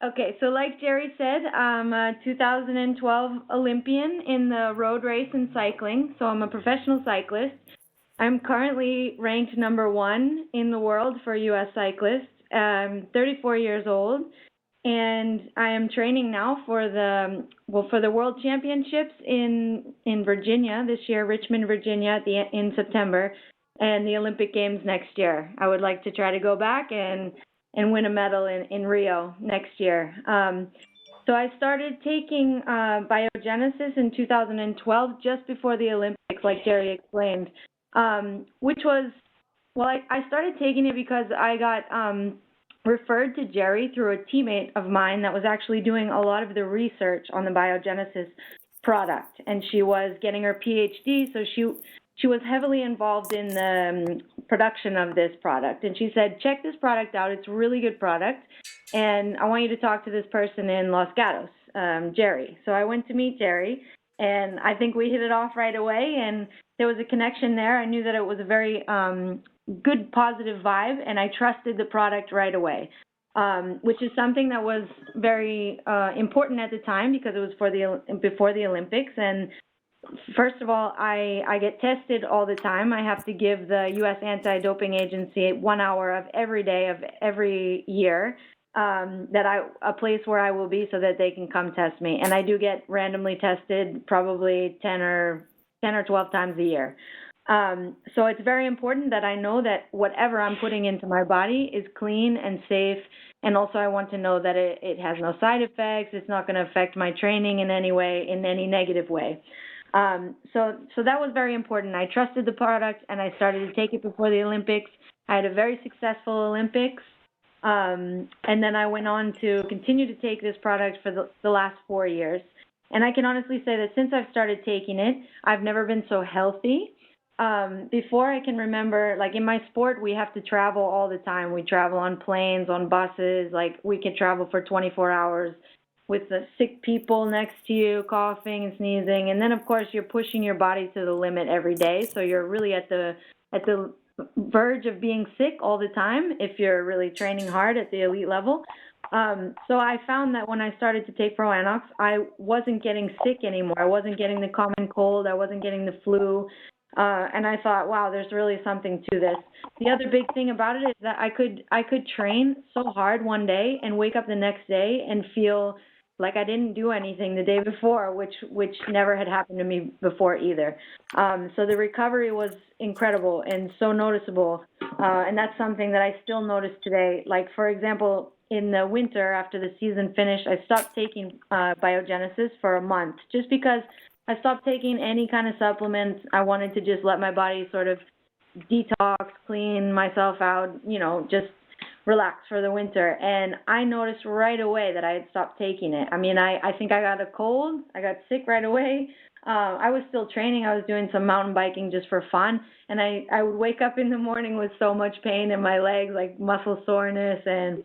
Okay, so like Jerry said, I'm a 2012 Olympian in the road race and cycling, so I'm a professional cyclist. I'm currently ranked #1 in the world for U.S. cyclists. I'm 34 years old, and I am training now for the World Championships in Virginia this year, Richmond, Virginia, in September, and the Olympic Games next year. I would like to try to go back and win a medal in Rio next year. So I started taking BioGenesis in 2012, just before the Olympics, like Jerry explained, which was, well, I started taking it because I got referred to Jerry through a teammate of mine that was actually doing a lot of the research on the BioGenesis product, and she was getting her PhD, so she was heavily involved in the production of this product. And she said, check this product out. It's a really good product. And I want you to talk to this person in Los Gatos, Jerry. So I went to meet Jerry, and I think we hit it off right away. And there was a connection there. I knew that it was a very good, positive vibe, and I trusted the product right away, which is something that was very important at the time because it was before the Olympics. And first of all, I get tested all the time. I have to give the U.S. Anti-Doping Agency 1 hour of every day of every year, a place where I will be so that they can come test me. And I do get randomly tested probably 10 or 12 times a year. So it's very important that I know that whatever I'm putting into my body is clean and safe. And also I want to know that it has no side effects. It's not going to affect my training in any way, in any negative way. So that was very important. I trusted the product, and I started to take it before the Olympics. I had a very successful Olympics, and then I went on to continue to take this product for the last 4 years. And I can honestly say that since I've started taking it, I've never been so healthy. Before, I can remember, like in my sport, we have to travel all the time. We travel on planes, on buses, like we could travel for 24 hours. With the sick people next to you, coughing and sneezing, and then of course you're pushing your body to the limit every day. So you're really at the verge of being sick all the time if you're really training hard at the elite level. So I found that when I started to take Proanox, I wasn't getting sick anymore. I wasn't getting the common cold. I wasn't getting the flu. And I thought, wow, there's really something to this. The other big thing about it is that I could train so hard one day and wake up the next day and feel like I didn't do anything the day before, which never had happened to me before either. So the recovery was incredible and so noticeable, and that's something that I still notice today. Like, for example, in the winter after the season finished, I stopped taking BioGenesis for a month just because I stopped taking any kind of supplements. I wanted to just let my body sort of detox, clean myself out, just relax for the winter. And I noticed right away that I had stopped taking it. I mean, I think I got a cold. I got sick right away. I was still training. I was doing some mountain biking just for fun. And I would wake up in the morning with so much pain in my legs, like muscle soreness. And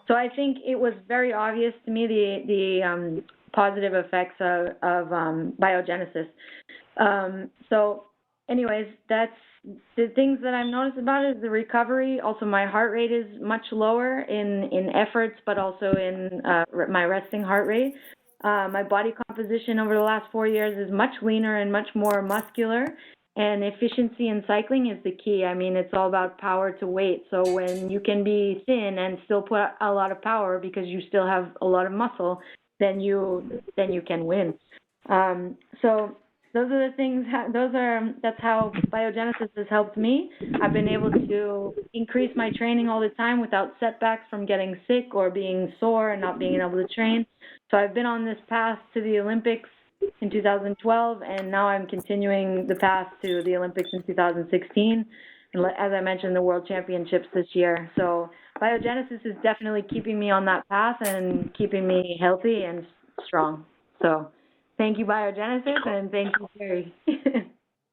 so I think it was very obvious to me the positive effects of BioGenesis. So anyways, that's the things that I've noticed about it is the recovery. Also, my heart rate is much lower in efforts, but also in my resting heart rate. My body composition over the last 4 years is much leaner and much more muscular. And efficiency in cycling is the key. I mean, it's all about power to weight. So when you can be thin and still put a lot of power because you still have a lot of muscle, then you can win. So those are the things. That's how BioGenesis has helped me. I've been able to increase my training all the time without setbacks from getting sick or being sore and not being able to train. So I've been on this path to the Olympics in 2012, and now I'm continuing the path to the Olympics in 2016. And as I mentioned, the World Championships this year. So BioGenesis is definitely keeping me on that path and keeping me healthy and strong. So thank you, BioGenesis, and thank you, Jerry.